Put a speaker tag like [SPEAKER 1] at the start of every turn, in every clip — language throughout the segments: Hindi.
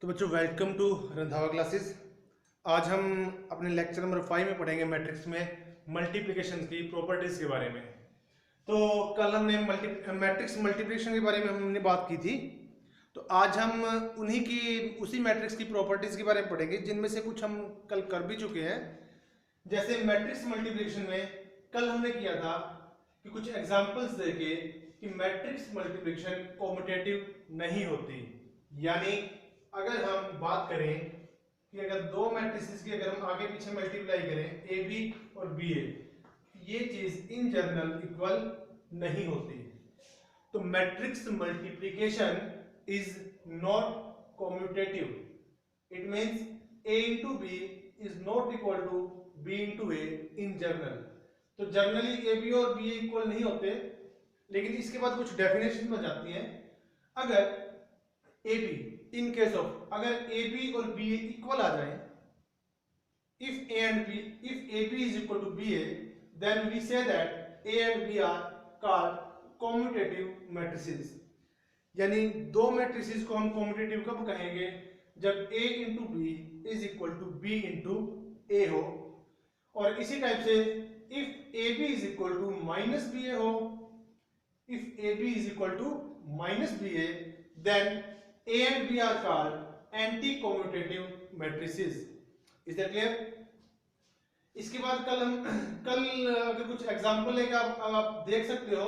[SPEAKER 1] तो बच्चों वेलकम टू रंधावा क्लासेस। आज हम अपने लेक्चर नंबर 5 में पढ़ेंगे मैट्रिक्स में मल्टीप्लिकेशन की प्रॉपर्टीज के बारे में। तो कल हमने मैट्रिक्स मल्टीप्लिकेशन के बारे में हमने बात की थी। तो आज हम उसी मैट्रिक्स की प्रॉपर्टीज के बारे में पढ़ेंगे जिनमें से कुछ हम कल कर भी चुके हैं। जैसे मैट्रिक्स मल्टीप्लिकेशन में कल हमने किया था कि कुछ एग्जांपल्स देके कि मैट्रिक्स मल्टीप्लिकेशन कॉम्यूटेटिव नहीं होती। यानी अगर हम बात करें कि अगर दो मैट्रिसेस की अगर हम आगे पीछे मल्टीप्लाई करें ए बी और बी ए, ये चीज इन जनरल इक्वल नहीं होती। तो matrix multiplication is not commutative. It means a into b is not equal to b into a in general। तो जनरली ए बी और बी इक्वल नहीं होते, लेकिन इसके बाद कुछ डेफिनेशन में जाती हैं। अगर A B in case of अगर ए बी और बी इक्वल आ जाए, if A and B if A B is equal to B A, then we say that A and B are called commutative matrices. यानी दो मैट्रिसेस को हम कॉम्यूटेटिव कब कहेंगे? जब a into B is equal to B into A हो। और इसी टाइप से if A B is equal to minus B A हो, if A B is equal to minus B A, then A and B are called anti commutative matrices. Is that clear? इसके बाद कल अगर कुछ एग्जांपल लेकर आप देख सकते हो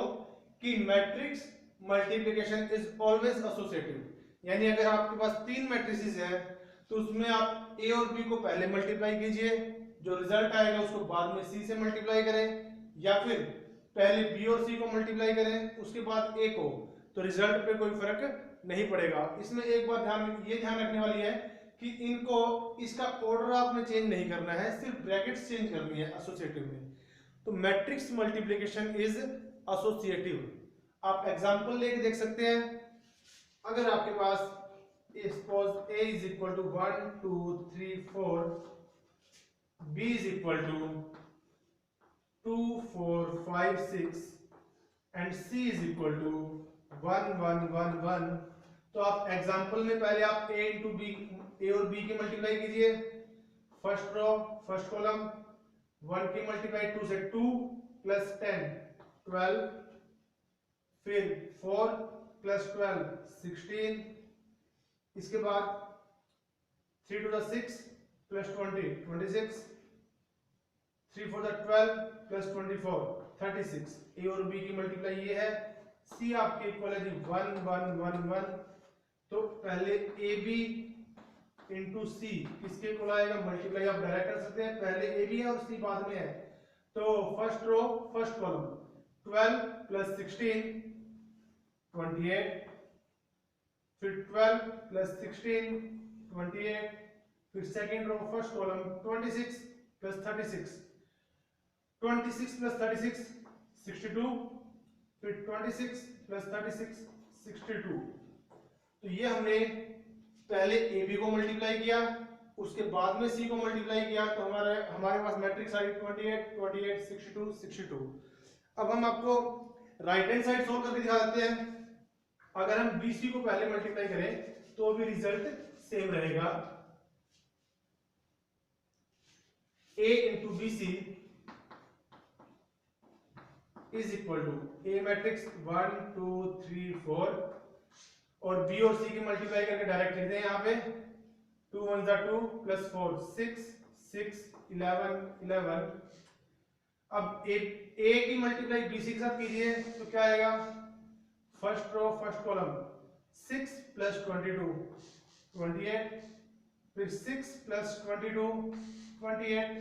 [SPEAKER 1] कि matrix multiplication is always associative. यानी अगर आपके पास तीन मैट्रिसेस है तो उसमें आप ए और बी को पहले मल्टीप्लाई कीजिए, जो रिजल्ट आएगा उसको बाद में सी से मल्टीप्लाई करें, या फिर पहले बी और सी को मल्टीप्लाई करें उसके बाद ए को, तो रिजल्ट पे कोई फर्क नहीं पड़ेगा। इसमें एक बात ध्यान रखने वाली है कि इनको इसका ऑर्डर आपने चेंज नहीं करना है, सिर्फ ब्रैकेट्स चेंज करनी है एसोसिएटिव में। तो मैट्रिक्स मल्टीप्लिकेशन इज एसोसिएटिव। आप एग्जांपल लेके देख सकते हैं। अगर आपके पास suppose a is equal to 1 2 3 4, b is equal to 2 4 5 6 and c is equal to 1 1 1 1, तो आप एग्जांपल में पहले आप a इंटू बी ए और b की मल्टीप्लाई कीजिए। फर्स्ट रो फर्स्ट कॉलम 1 की मल्टीप्लाई 2 से 2 प्लस 10 12, फिर 4 प्लस 12 16, इसके बाद 3 to the 6 plus 20 26, 3 4 the 12 plus 24 36। ए और बी की मल्टीप्लाई ये है। सी आपके इक्वल है जी 1 1 1 1। तो पहले ए बी इंटू सी किसके इक्वल आएगा? मल्टीप्लाई आप डायरेक्ट कर सकते हैं, पहले ए बी है और सी बाद में है। तो first row first column 12 plus 16 28, फिर 12 प्लस 16 28, फिर second row first column 26 plus 36 26 plus 36 62, फिर 26 प्लस 36 62। तो ये हमने पहले ए बी को मल्टीप्लाई किया, उसके बाद में सी को मल्टीप्लाई किया, तो हमारे पास मैट्रिक्स आई 28 28 62 62। अब हम आपको राइट हैंड साइड सोल्व करके दिखा देते हैं। अगर हम बीसी को पहले मल्टीप्लाई करें तो भी रिजल्ट सेम रहेगा। a into B C is equal to A matrix 1 2 3 4, और बी और सी की मल्टीप्लाई करके डायरेक्ट लिखते हैं यहाँ पे 2 1 2 प्लस 4 6 6 11 11। अब ए की मल्टीप्लाई बी सी के साथ कीजिए तो क्या आएगा? First row first column 6 plus 22 28, फिर 6 प्लस 22 28,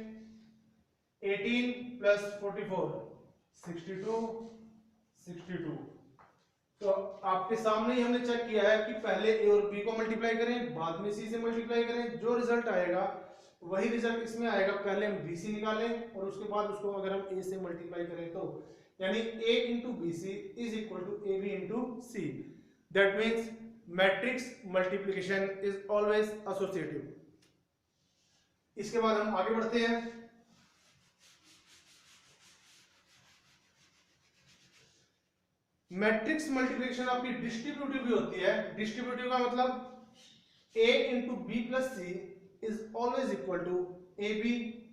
[SPEAKER 1] 18 प्लस 44 62 62। तो आपके सामने ही हमने चेक किया है कि पहले ए और बी को मल्टीप्लाई करें, बाद में सी से मल्टीप्लाई करें, जो रिजल्ट आएगा वही रिजल्ट इसमें आएगा। पहले हम बी सी निकालें और उसके बाद उसको अगर हम ए से मल्टीप्लाई करें तो, यानी a into B C is equal to A B into C. That means matrix multiplication is always associative. इसके बाद हम आगे बढ़ते हैं। मैट्रिक्स मल्टीप्लिकेशन आपकी डिस्ट्रीब्यूटिव भी होती है। डिस्ट्रीब्यूटिव का मतलब A into B plus C is always equal to AB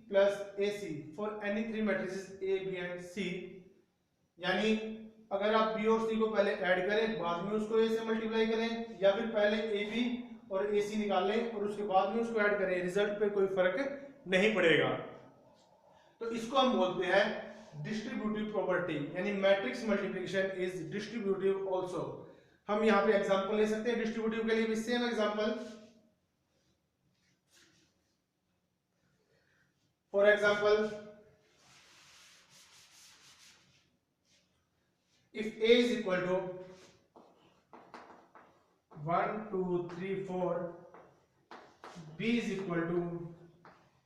[SPEAKER 1] plus AC for any three matrices A, B and C। यानी अगर आप B और C को पहले ऐड करें, बाद में उसको A से मल्टीप्लाई करें, या फिर पहले AB और AC निकाल लें और उसके बाद में उसको ऐड करें, रिजल्ट पे कोई फर्क नहीं पड़ेगा। तो इसको हम बोलते हैं डिस्ट्रीब्यूटिव प्रॉपर्टी, यानी matrix multiplication is distributive also. हम यहाँ पे एग्जांपल ले सकते हैं डिस्ट्रीब्यूटिव के लिए भी, same example. For example, if A is equal to 1 2 3 4, B is equal to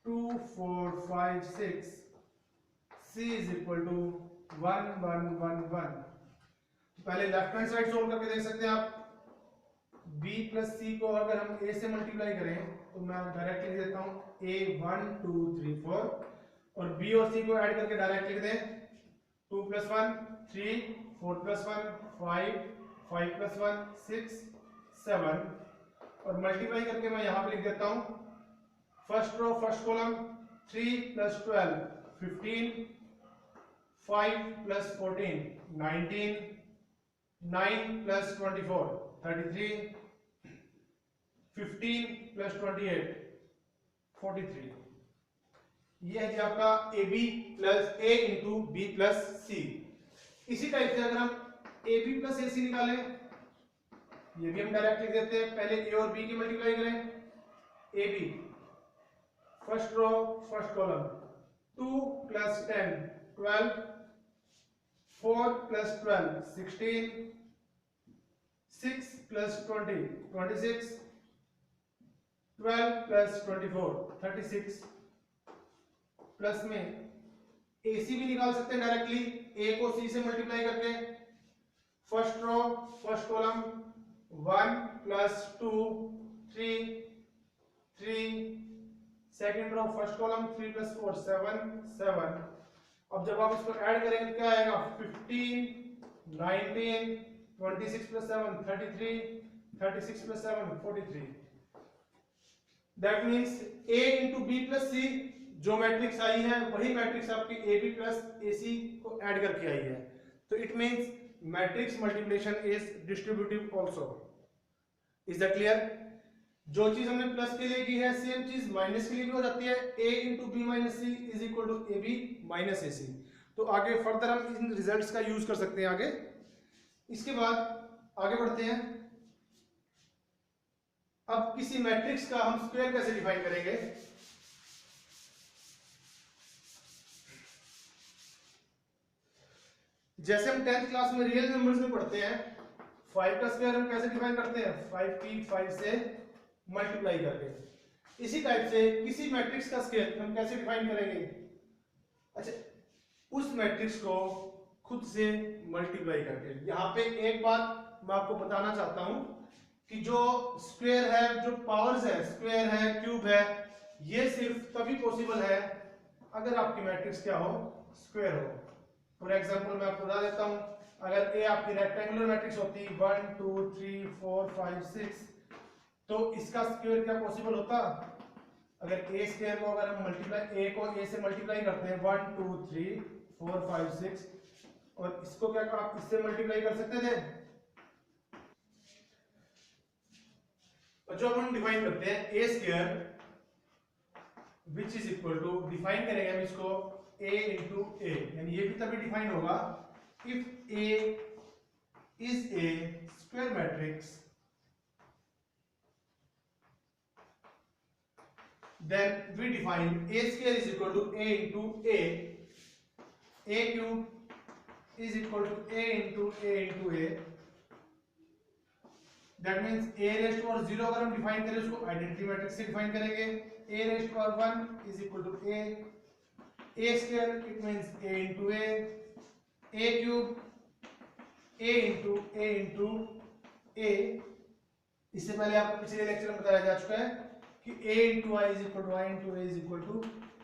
[SPEAKER 1] 2 4 5 6, C is equal to 1 1 1 1। पहले लेफ्ट हैंड साइड सोल्व करके देख सकते हैं आप। B प्लस C को अगर हम A से मल्टीप्लाई करें तो मैं डायरेक्ट लिख देता हूं A 1 2 3 4, और B और C को ऐड करके डायरेक्ट लिख दें 2 प्लस 1 3, 4 प्लस 1 5, 5 प्लस 1 6 7, और मल्टीप्लाई करके मैं यहाँ पे लिख देता हूँ first row first column 3 plus 12 15, 5 plus 14 19, 9 plus 24 33, 15 plus 28 43। ये है जी आपका AB plus A into B plus C। इसी टाइप से अगर हम AB प्लस AC निकालें, ये भी हम डायरेक्ट लिख देते हैं, पहले A और B की मल्टीप्लाई करें। AB first row first column 2 plus 10 12, 4 plus 12 16, 6 plus 20 26, 12 plus 24 36, plus में AC भी निकाल सकते हैं डायरेक्टली, A को C से मल्टीप्लाई करके। First row first column 1 plus 2 3 3, second row first column 3 plus 4 7 7। अब जब आप इसको ऐड करेंगे क्या आएगा 15 19, 26 plus 7 33, 36 plus 7 43। That means A into B plus C जो मैट्रिक्स आई है वही मैट्रिक्स आपकी AB प्लस AC को ऐड करके आई है। तो it means matrix multiplication is distributive also. Is that clear? जो चीज हमने प्लस के लिए की है सेम चीज माइनस के लिए भी हो जाती है। A into B minus C is equal to AB minus AC। तो आगे फर्दर हम इन रिजल्ट्स का यूज कर सकते हैं आगे। इसके बाद आगे बढ़ते हैं। अब किसी मैट्रिक्स का हम स्क्वायर कैसे डिफाइन करेंगे? जैसे हम 10th क्लास में रियल नंबर्स में पढ़ते हैं 5 का स्क्वायर हम कैसे डिफाइन करते हैं 5 की 5 से मल्टीप्लाई करके। इसी टाइप से किसी मैट्रिक्स का स्क्वायर हम कैसे डिफाइन करेंगे? अच्छा, उस मैट्रिक्स को खुद से मल्टीप्लाई करके। यहाँ पे एक बात मैं आपको बताना चाहता हूं कि जो स्क्वायर है, जो पावर्स है, स्क्वायर है, क्यूब है, ये सिर्फ तभी पॉसिबल है अगर आपकी मैट्रिक्स क्या हो, स्क्वायर हो। फॉर एग्जांपल मैं आपको बता देता हूं, अगर ए आपकी रेक्टेंगुलर मैट्रिक्स होती 1 2 3 4 5 6, तो इसका स्क्वायर क्या पॉसिबल होता? अगर ए स्क्वायर को अगर हम मल्टीप्लाई, ए को ए से मल्टीप्लाई करते हैं 1 2 3 4 5 6, और इसको क्या आप इससे मल्टीप्लाई कर सकते थे? जो हम डिफाइन करते हैं A square which is equal to, define करेंगे हम इसको a इंटू ए, यानी ये भी तभी डिफाइन होगा if a is a square matrix then we define a square is equal to a into a cube is equal to a into a। That means a raised power 0 अगर हम डिफाइन करें उसको आइडेंटिटी मैट्रिक्स से डिफाइन करेंगे। a raised power 1 is equal to a square, it means a into a cube a into a। इससे पहले आपको पिछले लेक्चर में बताया जा चुका है कि a into i is equal to i into a is equal to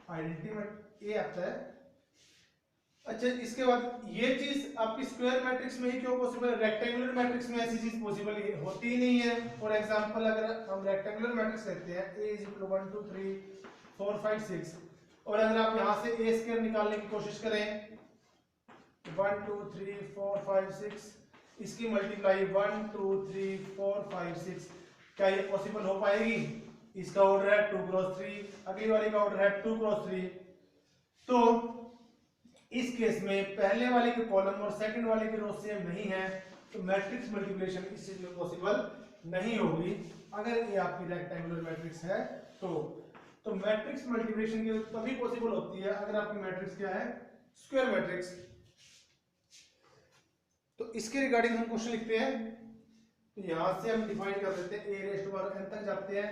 [SPEAKER 1] identity matrix a आता है। अच्छा, इसके बाद ये चीज आपकी स्क्वायर मैट्रिक्स में ही क्यों पॉसिबल है, रेक्टेंगुलर मैट्रिक्स में ऐसी चीज पॉसिबल होती ही नहीं है। फॉर एग्जांपल अगर हम रेक्टेंगुलर मैट्रिक्स लेते हैं a = 1 2 3 4 5 6 और अगर आप यहां से a स्क्वायर निकालने की कोशिश करें 1 2 3 4 5 6 इसकी मल्टीप्लाई 1 2 3 4 5 6, क्या ये पॉसिबल हो पाएगी? इसका ऑर्डर है 2 क्रॉस 3, अगली वाली का ऑर्डर है 2 क्रॉस 3। तो इस केस में पहले वाले के कॉलम और सेकंड वाले के रो सेम नहीं है, तो मैट्रिक्स मल्टीप्लिकेशन इस चीज में पॉसिबल नहीं होगी अगर ये आपकी रेक्टेंगुलर मैट्रिक्स है। तो मैट्रिक्स मल्टीप्लिकेशन की तभी पॉसिबल होती है अगर आपकी मैट्रिक्स क्या है, स्क्वायर मैट्रिक्स। तो इसके रिगार्डिंग हम क्वेश्चन लिखते हैं, तो यहां से हम डिफाइन कर देते हैं a⁻n तक जाते हैं,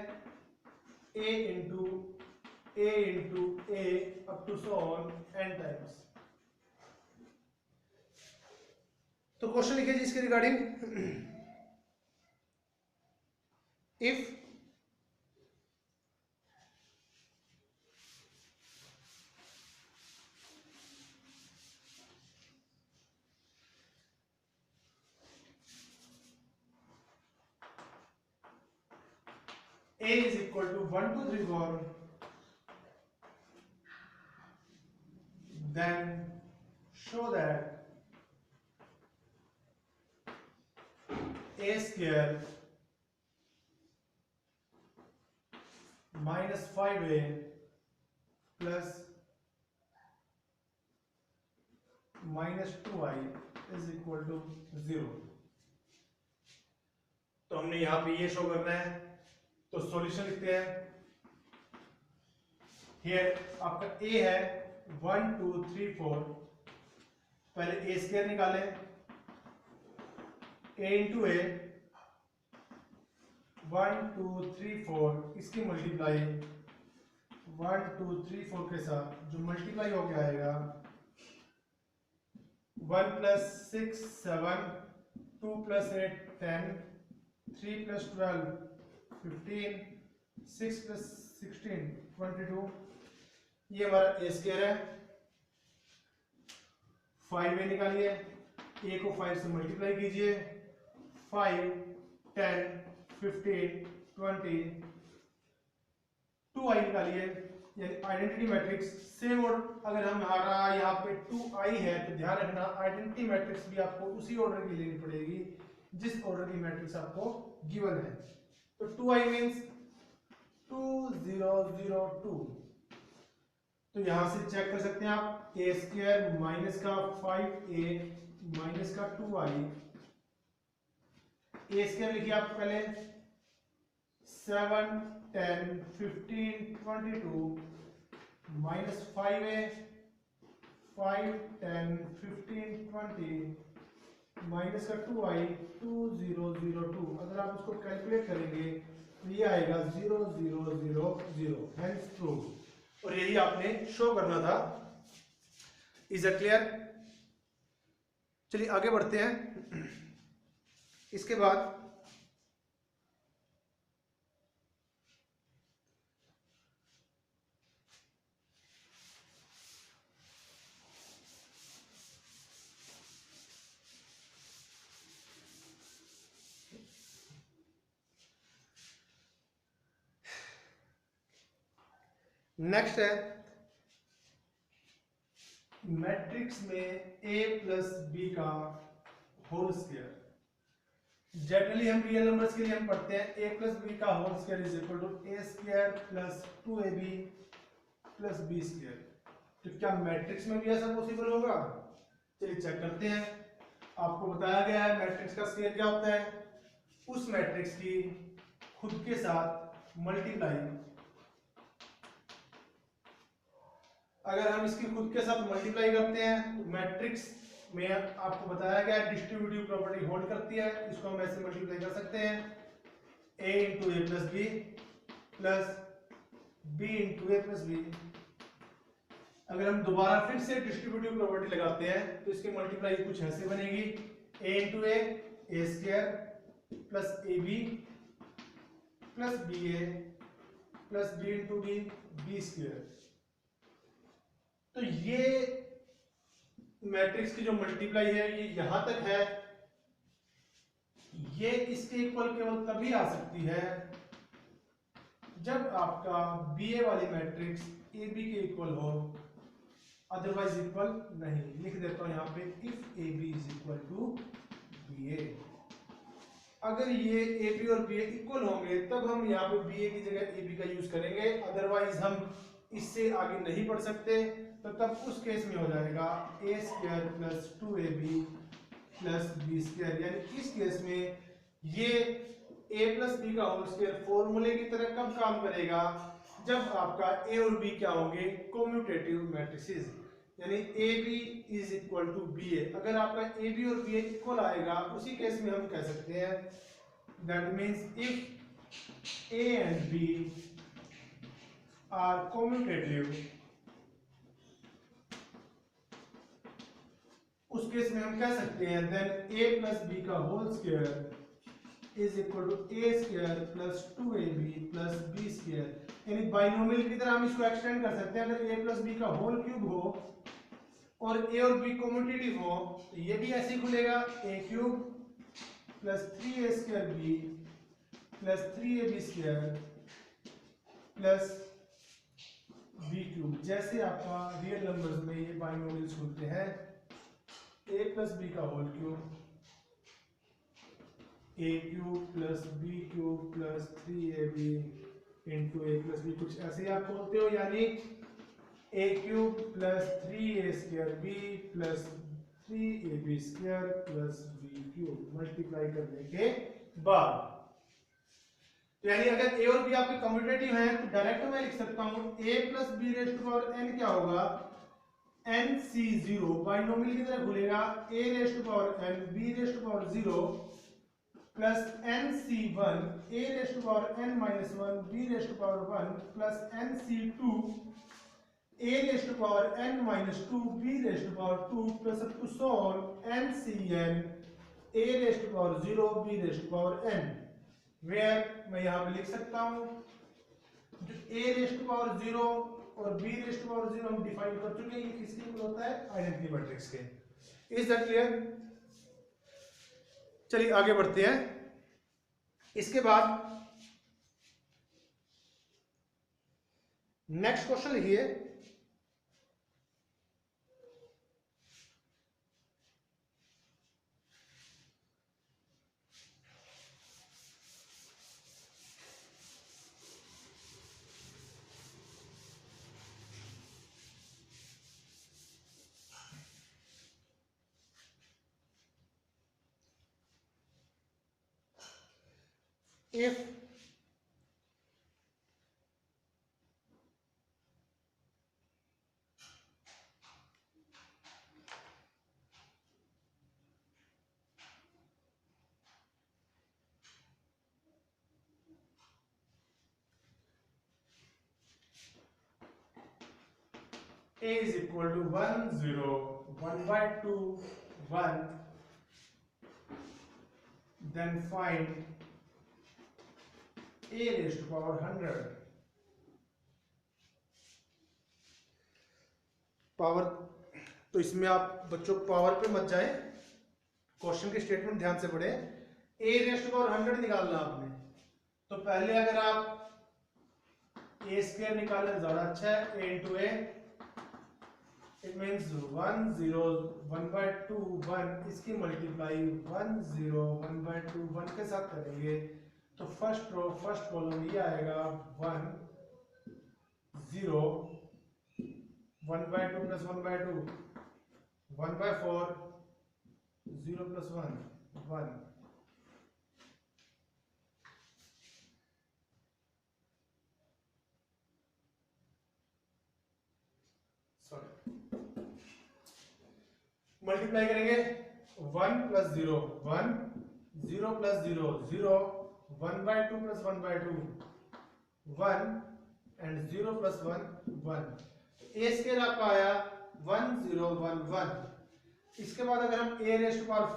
[SPEAKER 1] a into a up to so on n times. तो क्वेश्चन लिखिए जी इसके regarding, if a is equal to 1 2 3 4, then show that a square minus 5a plus minus 2i is equal to 0। तो हमने यहां पे ये शो करना है, तो सॉल्यूशन लिखते हैं। हियर आपका a है 1 2 3 4, पहले a स्क्वायर निकालें, a इंटू a 1 2 3 4 इसकी मल्टीप्लाई 1 2 3 4 के साथ जो मल्टीप्लाई हो गया आएगा 1 + 6 7 2 + 8 10 3 + 12 15 6 + 16 22, ये हमारा a स्क्वायर है। 5a निकालिए, a को 5 से मल्टीप्लाई कीजिए, 5 10 15 20, 2i निकालिए, यानी आइडेंटिटी मैट्रिक्स सेम। और अगर हमारा यहाँ पे 2i है तो ध्यान रखना आइडेंटिटी मैट्रिक्स भी आपको उसी ऑर्डर की लेनी पड़ेगी जिस ऑर्डर की मैट्रिक्स आपको गिवन है। तो 2i मींस 2 0 0 2, तो यहां से चेक कर सकते हैं आप, a स्क्वायर माइनस का 5a माइनस का 2i, a स्क्वायर लिखिए आप पहले 7 10 15 22 माइनस 5a 5 10 15 20 माइनस का 2i 2 0 0 2। अगर आप उसको कैलकुलेट करेंगे तो ये आएगा 0 0 0 0, हेंस ट्रू। और यही आपने शो करना था। Is it clear? चलिए आगे बढ़ते हैं। इसके बाद नेक्स्ट है मैट्रिक्स में a प्लस बी का होल स्क्वायर। जनरली हम रियल नंबर्स के लिए हम पढ़ते हैं a प्लस बी का whole square is equal to a square plus 2ab plus b square. तो क्या मैट्रिक्स में भी ऐसा पॉसिबल होगा? चलिए चेक करते हैं। आपको बताया गया है मैट्रिक्स का स्क्वायर क्या होता है, उस मैट्रिक्स की खुद के साथ मल्टीप्लाई। अगर हम इसकी खुद के साथ मल्टीप्लाई करते हैं तो मैट्रिक्स में आपको बताया गया डिस्ट्रीब्यूटिव प्रॉपर्टी होल्ड करती है, इसको हम ऐसे मल्टीप्लाई कर सकते हैं a into A plus B plus b into A plus B. अगर हम दोबारा फिर से डिस्ट्रीब्यूटिव प्रॉपर्टी लगाते हैं तो इसकी मल्टीप्लाई कुछ ऐसे बनेगी a into A square plus A B plus B A plus B into B B square. तो ये मैट्रिक्स की जो मल्टीप्लाई है ये यहां तक है, ये इसके इक्वल केवल तभी आ सकती है जब आपका बी ए वाली मैट्रिक्स ए बी के इक्वल हो, अदरवाइज इक्वल नहीं। लिख देता हूं यहां पे if A B is equal to B A. अगर ये ए बी और बी ए इक्वल होंगे तब हम यहाँ पे बी ए की जगह ए बी का यूज करेंगे, अदरवाइज हम इससे आगे नहीं बढ़ सकते। तो तब उस केस में हो जाएगा A square plus 2ab plus B square. यानी इस केस में ये a प्लस बी का होल स्क्वायर फॉर्मूले की तरह कब काम करेगा, जब आपका a और b क्या होंगे, कम्यूटेटिव मैट्रिसेस। यानी A B is equal to B A. अगर आपका ए बी और बी ए इक्वल आएगा उसी केस में हम कह सकते हैं that means if A and B are commutative, उस केस में हम कह सकते हैं देन ए प्लस बी का whole square is equal to A square plus 2ab plus B square. यानी बाइनोमियल की तरह हम इसको एक्सटेंड कर सकते हैं। अगर ए प्लस बी का होल क्यूब हो और ए और बी कम्यूटेटिव हो तो ये भी ऐसे ही खुलेगा, A cube plus 3a square B plus 3ab square plus B cube. जैसे आपका रियल नंबर्स में ये बाइनोमियल्स खुलते हैं, ए प्लस बी का whole cube, A cube plus B cube plus 3ab into A plus B, कुछ ऐसे ही आप बोलते हो। यानी A cube plus 3a square B plus 3ab square plus B cube multiply करने के बाद। तो यानी अगर ए और बी आपके कम्यूटेटिव हैं तो डायरेक्ट मैं लिख सकता हूं a plus B raise to power n क्या होगा, nc0 बाइनोमियल की तरह खुलेगा, a raise to power n b raise to power 0 plus nc1 a raise to power n minus 1 b raise to power 1 plus nc2 a raise to power n minus 2 b raise to power 2 plus up to so on ncn a raise to power 0 b raise to power n। Where मैं यहाँ पे लिख सकता हूँ जो a रेज़ टू पावर 0 और b रेज़ टू पावर 0 हम डिफाइन कर चुके हैं, ये किसके इक्वल होता है, आइडेंटिटी मैट्रिक्स के। Is that clear? चलिए आगे बढ़ते हैं। इसके बाद नेक्स्ट क्वेश्चन लिखिए, if a is equal to 1 0 1 by 2 1, then find a raised to power 100। Power, तो इसमें आप बच्चों पावर पे मत जाए, क्वेश्चन के स्टेटमेंट ध्यान से पढ़े। a रेज़ टू पावर 100 निकालना आपने, तो पहले अगर आप a स्क्वायर निकालें ज्यादा अच्छा है, a into A, it means 1 0 1 by 2 1, इसकी मल्टीप्लाई 1 0 1 by 2 1 के साथ करेंगे तो फर्स्ट रो फर्स्ट कॉलम ये आएगा 1 0 1 by 2 plus 1 by 2 1 by 4 0 plus 1 1। Multiply करेंगे 1 plus 0 1 0 plus 0 0 1 by 2 plus 1 by 2 1 and 0 plus 1 1। A square आपका आया 1 0 1 1। इसके बाद अगर हम a रेज़ टू पावर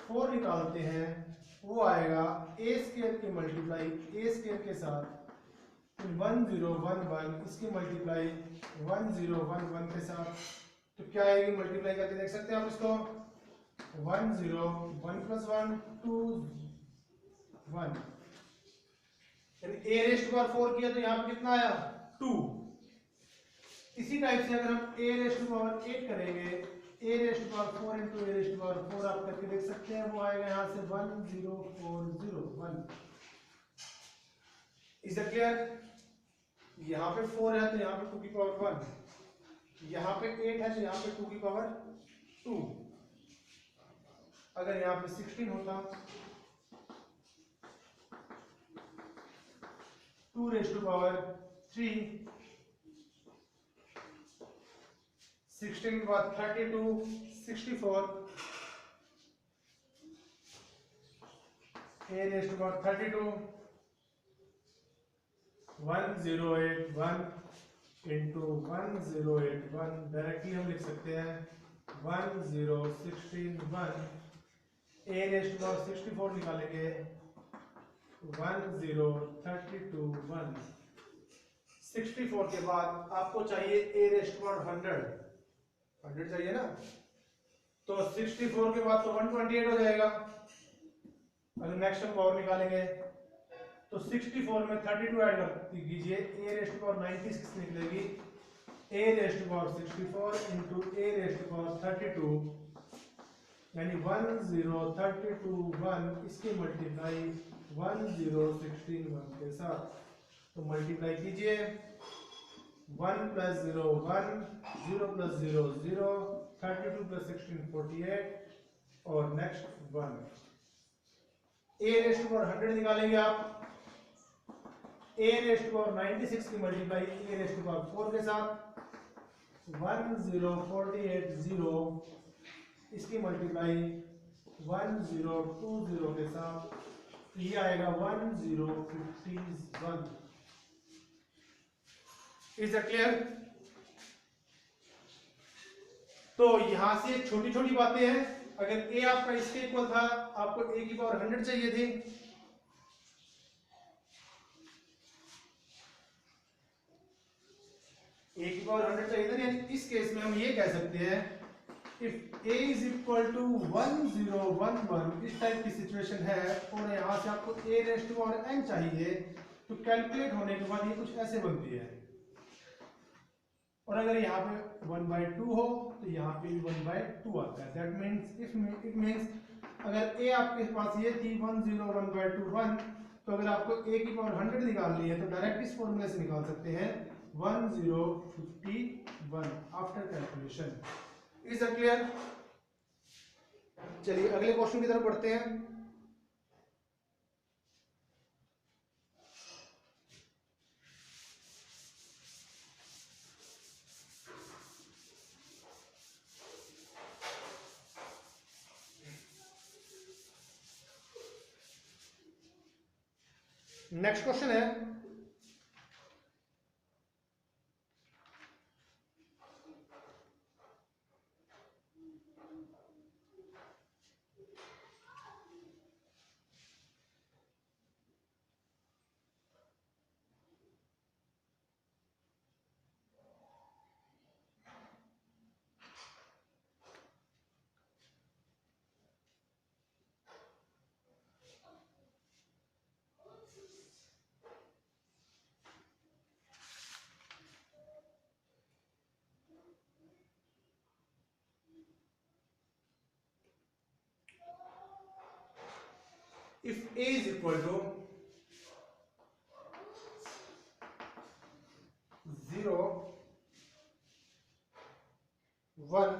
[SPEAKER 1] 4 निकालते हैं वो आएगा a स्क्वायर की मल्टीप्लाई a स्क्वायर के साथ 1 0 1 1, इसकी मल्टीप्लाई 1 0 1 1 के साथ, तो क्या आएगी, मल्टीप्लाई करके देख सकते हैं आप इसको, 1 0 1 + 1 2 1, यानी a रेस्ट पावर 4 किया तो यहाँ पे कितना आया 2। इसी टाइप से अगर हम a रेस्ट पावर 8 करेंगे, a raised power 4 into a raised power 4 आप करके देख सकते हैं, वो आएगा यहाँ से 1 0 4 0 1। Is that clear? यहाँ पे 4 है तो यहाँ पे 2 की पावर 1, यहाँ पे 8 है तो यहाँ पे 2 की पावर 2। अगर यहाँ पे 16 होता 2 रेज़ टू पावर 3, 16 के बाद 32 64, a raise to power 32 1081 into 1081, directly हम लिख सकते हैं 10161, a रेज़ टू पावर 64 निकालेंगे 10321। 64 के बाद आपको चाहिए a रेज़ टू पावर 100 चाहिए ना, तो 64 के बाद तो 128 हो जाएगा। अगर मैक्सिमम पावर निकालेंगे तो 64 में 32 ऐड कर कीजिए, a रेज़ टू पावर 96 निकलेगी, a raise to power 64 into a raise to power 32, यानी 10321, इसकी मल्टीप्लाई 10161 के साथ, तो मल्टीप्लाई कीजिए 1 + 0 1, 0 + 0 0, 32 + 16 48, और next 1। a raise to power 100 निकालेंगे आप, a रेज़ टू पावर 96 की multiply a raise to power 4 के साथ, 10480, इसकी मल्टीप्लाई 1020 के साथ, ये आएगा 1051। Is that clear? तो यहां से छोटी छोटी बातें हैं। अगर a आपका इसके इक्वल था, आपको a की पावर 100 चाहिए थी, a की पावर 100 चाहिए था, यानी इस केस में हम ये कह सकते हैं if a is equal to 1011, इस टाइप की सिचुएशन है और यहां से आपको a raise to power n चाहिए, तो कैलकुलेट होने के बाद ये कुछ ऐसे बनती है, और अगर यहाँ पे 1/2 हो तो यहाँ पे भी 1/2 आता है। दैट मीन्स इट मीन्स अगर a आपके पास ये थी 101/21, तो अगर आपको a की पावर 100 निकालनी है तो डायरेक्ट इस फॉर्मूले से निकाल सकते हैं 1051 after calculation. Is that clear? चलिए अगले क्वेश्चन की तरफ बढ़ते हैं। नेक्स्ट क्वेश्चन है if a is equal to 0 1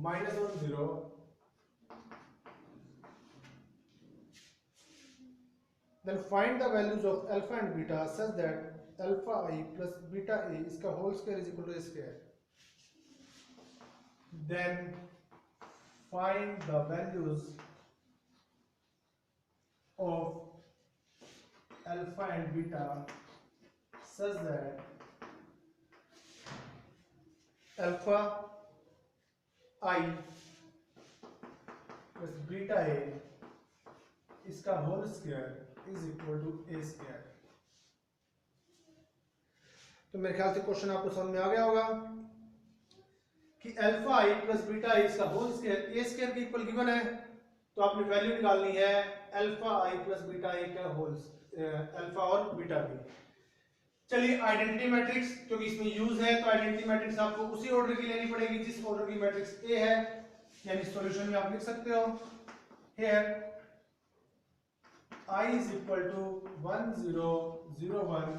[SPEAKER 1] minus 1 0, then find the values of alpha and beta such that alpha I plus beta a इसका whole square is equal to a square. Then find the values of alpha and beta such that alpha I plus beta a इसका whole square is equal to a square. तो मेरे ख्याल से क्वेश्चन आपको समझ में आ गया होगा कि अल्फा आई प्लस बीटा आई इसका होल स्क्वायर ए स्क्वायर के इक्वल गिवन है, तो आपने वैल्यू निकालनी है अल्फा आई प्लस बीटा आई का होल, अल्फा और बीटा की। चलिए आइडेंटिटी मैट्रिक्स क्योंकि इसमें यूज है, तो आइडेंटिटी मैट्रिक्स आपको उसी ऑर्डर की लेनी पड़ेगी जिस ऑर्डर की मैट्रिक्स ए है, यानी सॉल्यूशन में आप लिख सकते हो here I is equal to 1 0 0 1,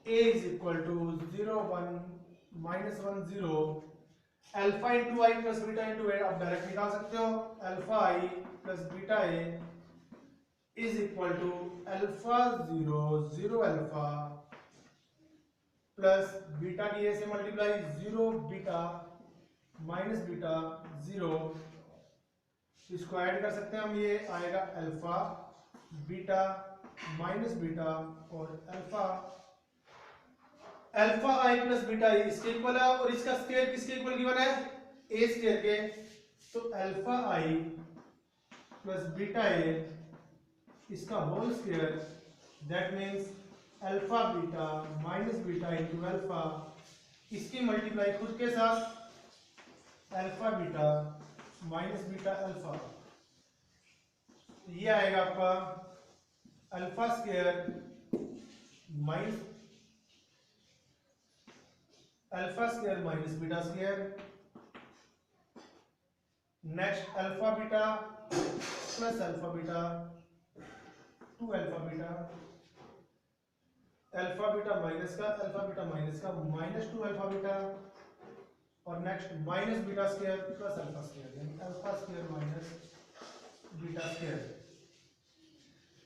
[SPEAKER 1] A is equal to 0 1 minus 1 0, alpha into I plus beta into A आप डायरेक्ट निकाल सकते हो, alpha I plus beta A is equal to alpha 0 0 alpha plus beta की ए से मल्टीप्लाई 0 बीटा माइनस बीटा 0, इसको ऐड कर सकते हैं हम, ये आएगा अल्फा बीटा माइनस बीटा और alpha, alpha I plus beta इसके इक्वल है और इसका स्क्वायर किसके इक्वल गिवन है, ए स्क्वायर के, तो alpha I plus beta A इसका whole square, that means alpha beta minus beta into alpha, इसकी मल्टीप्लाई खुद के साथ alpha beta minus beta alpha, ये आएगा आपका alpha square minus beta square, next alpha beta plus alpha beta 2 alpha beta, alpha beta minus का माइनस 2 अल्फा बीटा, और next minus beta square plus alpha square, यानी alpha square minus beta square.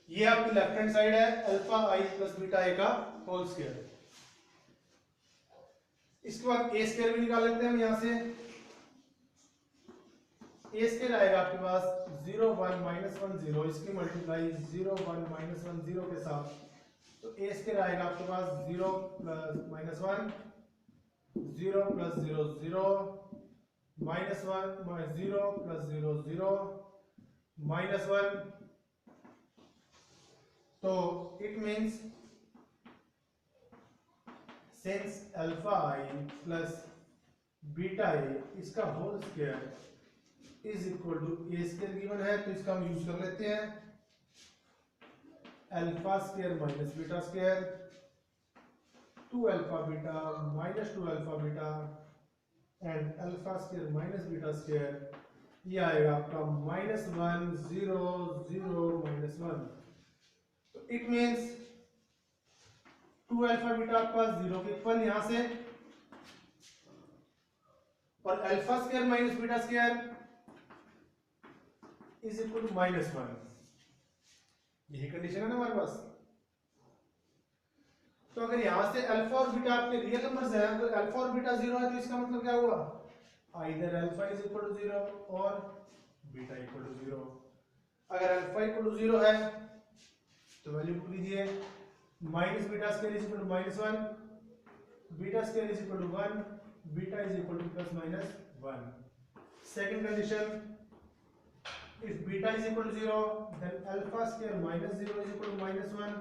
[SPEAKER 1] ये आपकी लेफ्ट हैंड साइड है अल्फा आई प्लस बीटा ए का होल स्क्वायर। इसके बाद ए स्क्वायर भी निकाल लेते हैं हम यहां से, ए स्क्वायर आएगा आपके पास 0 1 माइनस 1 0, इसकी मल्टीप्लाई 0 1 माइनस 1 0 के साथ, तो ए स्क्वायर आएगा आपके पास 0 plus minus 1 0 plus 0 0 minus 1 0 plus 0 0 minus 1, तो it means since alpha I plus beta A इसका whole square is equal to A square given है, तो इसका हम यूज कर लेते हैं alpha square minus beta square 2 alpha beta minus 2 alpha beta and alpha square minus beta square, ये आएगा आपका माइनस 1 0 0 माइनस 1, तो इट मीन्स 2 अल्फा बीटा आपका 0 के इक्वल यहां से, और alpha square minus beta square is equal to minus 1, यही कंडीशन है ना हमारे पास। तो अगर यहां से अल्फा और बीटा आपके रियल नंबर्स हैं, तो अल्फा और बीटा 0 है, तो इसका मतलब क्या हुआ, either alpha is equal to 0 और बीटा इक्वल टू 0। अगर अल्फा इक्वल टू 0 है तो वैल्यू पुट कीजिए, minus beta square is equal to minus 1, beta square is equal to 1, beta is equal to plus minus 1। Second condition, if beta is equal to 0 then alpha square minus 0 is equal to minus 1,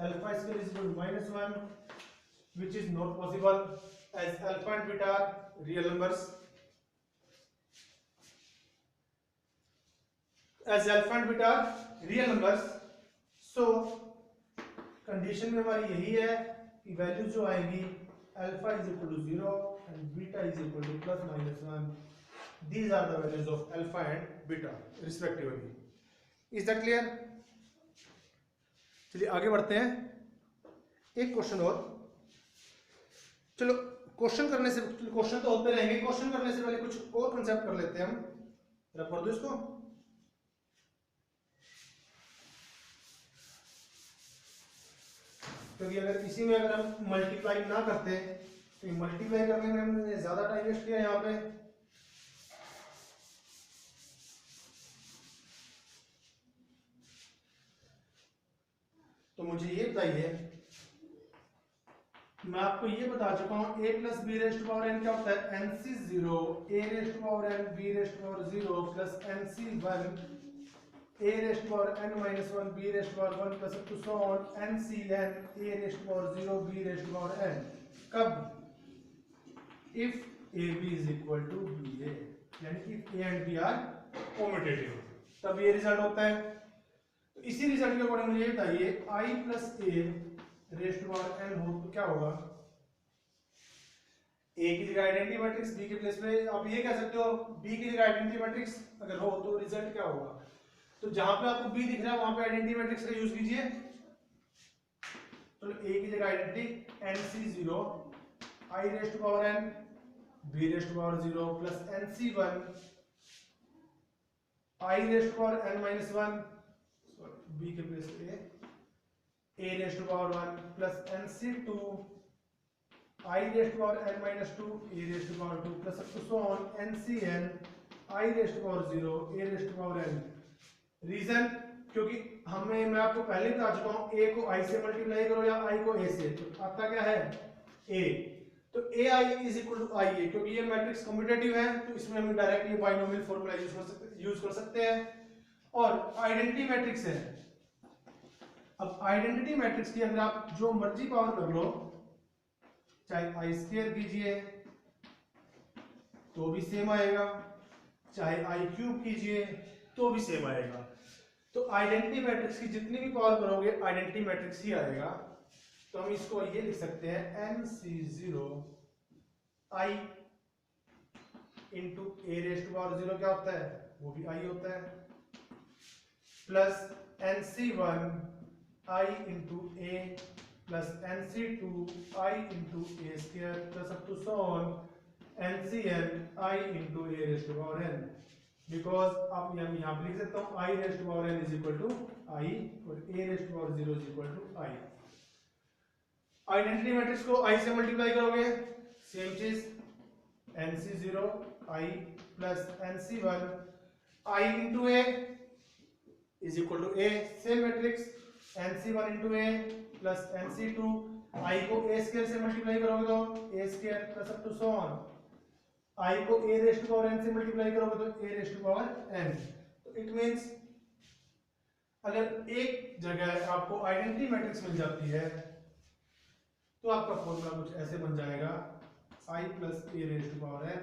[SPEAKER 1] alpha square is equal to minus 1, which is not possible as alpha and beta are real numbers, so condition में हमारी यही है कि वैल्यू जो आएगी alpha is equal to 0 and beta is equal to plus minus 1, these are the values of alpha and beta respectively. is that clear? चलिए आगे बढ़ते हैं, एक क्वेश्चन और, चलो क्वेश्चन तो होते रहेंगे, क्वेश्चन करने से पहले कुछ और कंसेप्ट कर लेते हैं हम, रख कर दो इसको। क्योंकि अगर इसी में अगर हम मल्टीप्लाई ना करते, तो मल्टीप्लाई करने में हमने ज्यादा टाइम वेस्ट किया यहाँ पे, तो मुझे ये बताइए, मैं आपको ये बता चुका हूं a plus B raised power n क्या होता है, nc 0 a raised power n b raised power 0 plus nc 1 a raised power n minus 1 b raised power 1 plus to so on nc n a raised power 0 b raised power n। कब? if A B is equal to B A, यानी कि A and B are commutative, तब ये रिजल्ट होता है। तो इसी रिजल्ट के अकॉर्डिंग मुझे बताइए I plus A raised to power N हो तो क्या होगा। ए की जगह आइडेंटिटी मैट्रिक्स, बी के प्लेस पे आप ये कह सकते हो बी की जगह आइडेंटिटी मैट्रिक्स अगर हो तो रिजल्ट क्या होगा। तो जहां पे आपको बी दिख रहा है वहां पे आइडेंटिटी मैट्रिक्स का यूज कीजिए। तो ए की जगह identity N C zero I raised to power N B raised to power zero plus N C one I raised to power N minus one, B के प्लेस पे A raised to power one plus N C two I raised to power N minus two A raised to power two plus up to so on N C N I raised to power zero A raised to power n. Reason क्योंकि हमें मैं आपको पहले ही बता चुका हूं ए को आई से मल्टीप्लाई करो या आई को ए से, तो आता क्या है ए, तो ए आई इज इक्वल टू आई ए, क्योंकि ये मैट्रिक्स कम्यूटेटिव है तो इसमें हम डायरेक्टली बाइनोमियल फॉर्मूला यूज कर सकते हैं। और आइडेंटिटी मैट्रिक्स है, अब आइडेंटिटी मैट्रिक्स की अगर आप जो मर्जी पावर कर लो, चाहे आई स्क्वायर कीजिए तो भी सेम आएगा, चाहे आई क्यूब कीजिए तो भी सेम आएगा। तो आइडेंटिटी मैट्रिक्स की जितनी भी पावर करोगे आइडेंटिटी मैट्रिक्स ही आएगा। तो हम इसको ये लिख सकते हैं N C zero I into A raised to power zero क्या होता है वो भी आई होता है, plus N C one I into A plus N C two I into A square plus up to so on N C N I into A raised to power N. Because आप यहाँ पे लिख सकता हूँ I raised to power N is equal to I और ए raised to power zero is equal to I. Identity matrix को आई से मल्टीप्लाई करोगे सेम चीज N C zero I plus N C one I into A is equal to A, same matrix N C one into A plus N C two I को ए स्क्वायर से मल्टीप्लाई करोगे तो A square plus up to so on I को A raised to power N से मल्टीप्लाई करोगे तो ए रेस्ट टू पावर एन। तो इट मींस अगर एक जगह आपको आइडेंटिटी मैट्रिक्स मिल जाती है तो आपका फॉर्मूला कुछ ऐसे बन जाएगा I plus A raised to power N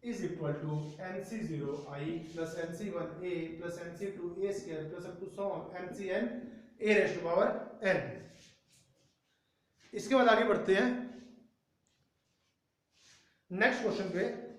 [SPEAKER 1] is equal to n C zero I plus N C one A plus N C two A square plus up to so on N C n A raised to power n. इसके बाद आगे बढ़ते हैं नेक्स्ट क्वेश्चन पे।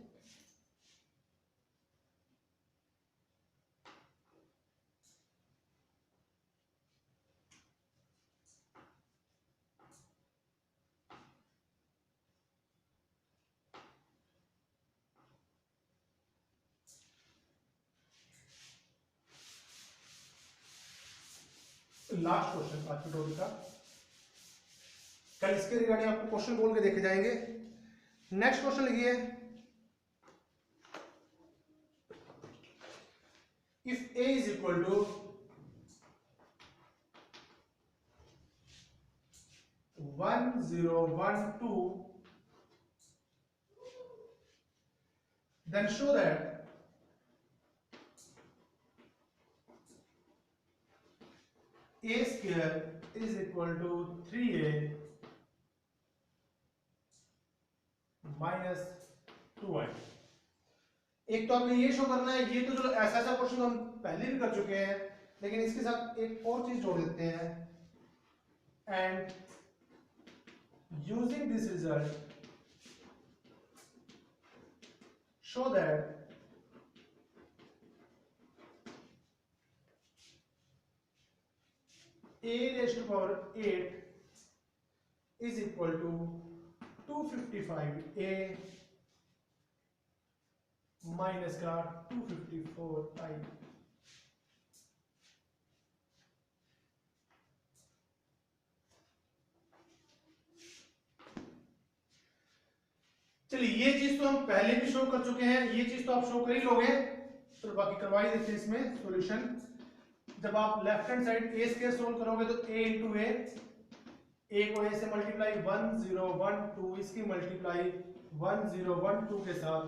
[SPEAKER 1] लास्ट क्वेश्चन आज के टॉपिक का, कल इसके रिगार्डिंग आपको क्वेश्चन बोल के देखे जाएंगे। नेक्स्ट क्वेश्चन लिखिए if a is equal to 1012 then show that a square is equal to 3a minus 2y। एक तो आपने ये शो करना है, ये तो जो ऐसा ऐसा क्वेश्चन हम पहले भी कर चुके हैं, लेकिन इसके साथ एक और चीज जोड़ देते हैं and using this result show that a raised to power 8 is equal to 255a minus का 254i। चलिए ये चीज तो हम पहले भी शो कर चुके हैं, ये चीज तो आप शो कर ही लोगे, तो बाकी करवा ही देते हैं इसमें सॉल्यूशन। जब आप लेफ्ट हैंड साइड ए स्क्वायर सोल्व करोगे तो a इंटू ए को a से मल्टीप्लाई 1012 इसकी मल्टीप्लाई 1012 के साथ,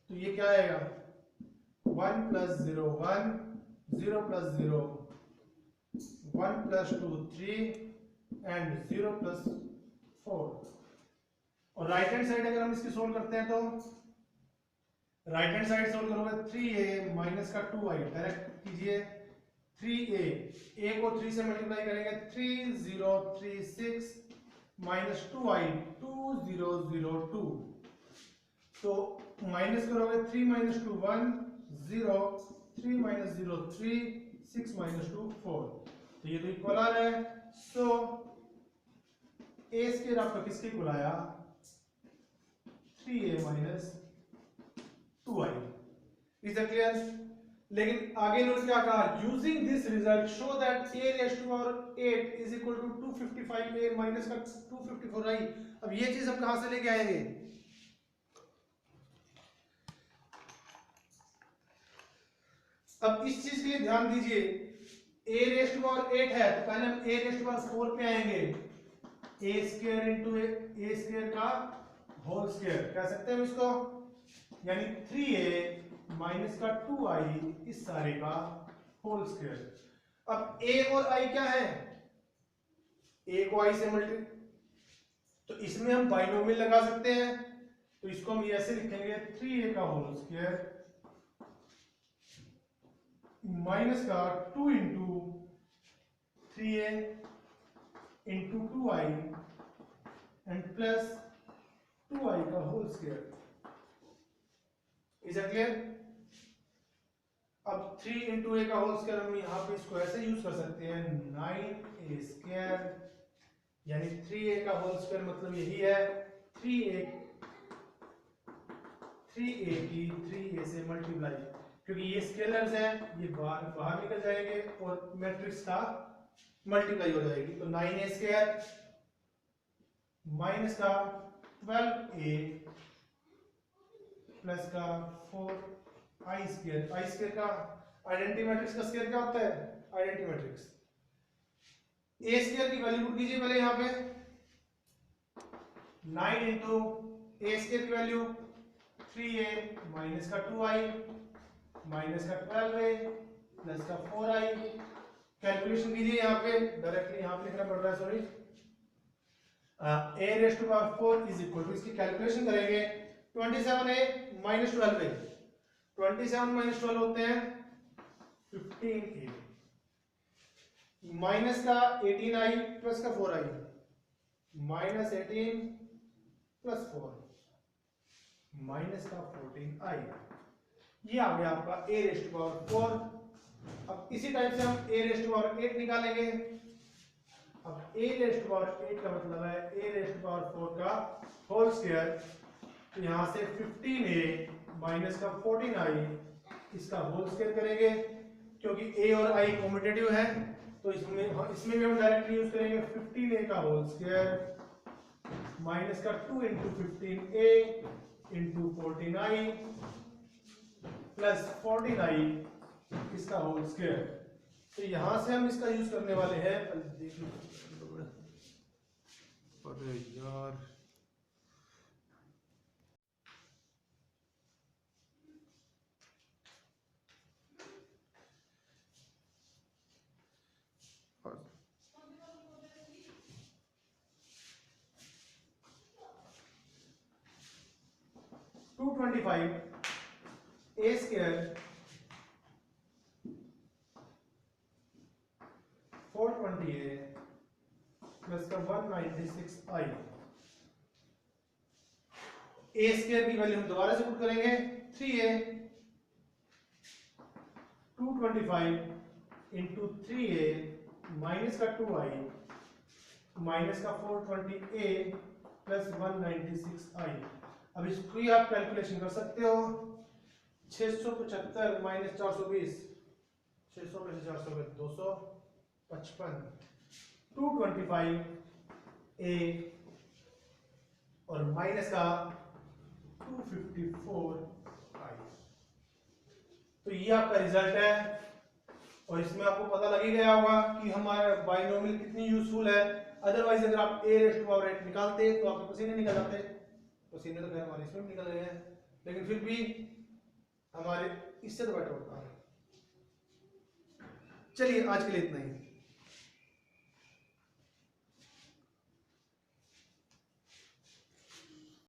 [SPEAKER 1] तो ये क्या आएगा 1 plus 0 1 0 plus 0 1 plus 2 3 and 0 plus 4। और राइट हैंड साइड अगर हम इसकी सोल्व करते हैं तो राइट हैंड साइड सोल्व करोगे 3a माइनस का 2i डायरेक्ट कीजिए 3a a को 3 से मल्टीप्लाई करेंगे 3036 माइनस 2i 2002 तो माइनस करोगे 3 माइनस 2 1 0 3 माइनस 0 3 6 माइनस 2 4 तो ये तो इक्वल आ रहा है। सो ए स्क्वायर आपका किसके इक्वल आया 3a minus 2i। Is that clear? लेकिन आगे इन्होंने क्या कहा, using this result show that a raise to power 8 is equal to 255a minus का 254i। अब ये चीज हम कहां से लेके आएंगे? अब इस चीज के लिए ध्यान दीजिए, a रेज़ टू पावर 8 है तो पहले हम a रेज़ टू पावर 4 पे आएंगे, a square into a square का होल स्क्वायर कह सकते हैं हम इसको, यानी 3a माइनस का 2i इस सारे का होल स्क्वायर। अब a और i क्या है, a को i से मल्टी, तो इसमें हम बाइनोमियल लगा सकते हैं, तो इसको हम ऐसे लिखेंगे 3a का होल स्क्वायर माइनस का 2 into 3a into 2i and plus 2i का whole square. Is it clear? अब 3 इंटू ए का होल स्क्वायर हम यहाँ पे इसको ऐसे यूज कर सकते हैं 9a स्क्वायर, यानी 3a का होल स्क्वायर मतलब यही है 3a की 3a से मल्टीप्लाई, क्योंकि ये स्केलर्स हैं ये बाहर निकल जाएंगे और मैट्रिक्स का मल्टीप्लाई हो जाएगी। तो 9a स्क्वायर माइनस का 12a प्लस का 4i स्क्वायर। आई स्क्वायर का आइडेंटिटी मैट्रिक्स का स्क्वायर क्या होता है? Identity matrix. ए स्क्वायर की वैल्यू पुट कीजिए पहले यहाँ पे 9 इंटू ए स्क्वायर की वैल्यू 3a माइनस का 2i माइनस का 12a प्लस का 4i। कैलकुलेशन कीजिए यहाँ पे, डायरेक्टली यहाँ पे लिखना पड़ रहा है, sorry. a raise to power 4 is equal to, इसकी कैलकुलेशन करेंगे 27a माइनस 12a, 27 माइनस 12 होते हैं 15a माइनस का 18i प्लस का 4i माइनस 18 प्लस 4 माइनस का 14i। ये आ गया आपका a रेज़ टू पावर 4। अब इसी टाइप से हम a रेज़ टू पावर 8 निकालेंगे। अब a रेज़ टू पावर 8 का मतलब है a रेज़ टू पावर 4 का होल स्क्वायर, तो यहां से 15a माइनस का 14i इसका होल स्क्वायर करेंगे, क्योंकि a और i कॉम्यूटेटिव है तो इसमें भी हम डायरेक्टली यूज करेंगे 15a का होल स्क्वायर माइनस का 2 into 15a into 14i plus 14i इसका होल स्क्वायर। तो यहां से हम इसका यूज करने वाले हैं, अरे यार to 25 A square 420a plus का 196i। ए स्क्वायर की वैल्यू हम दोबारा से पुट करेंगे 3a 225 इंटू 3a माइनस का 2i माइनस का 420a प्लस 196i। अब इसको ही आप कैलकुलेशन कर सकते हो, 675 माइनस 420, 600 में से 400 में 255, 225 a और माइनस का 254 i। तो ये आपका रिजल्ट है, और इसमें आपको पता लग ही गया होगा कि हमारा बाइनोमियल कितनी यूजफुल है। अदरवाइज अगर आप a रेज़ टू पावर 8 निकालते तो आपके पसीने निकल जाते, पसीने तो खैर हमारे इसमें भी निकल गए हैं, लेकिन फिर भी हमारे इससे तो बेटर होता है। चलिए आज के लिए इतना ही।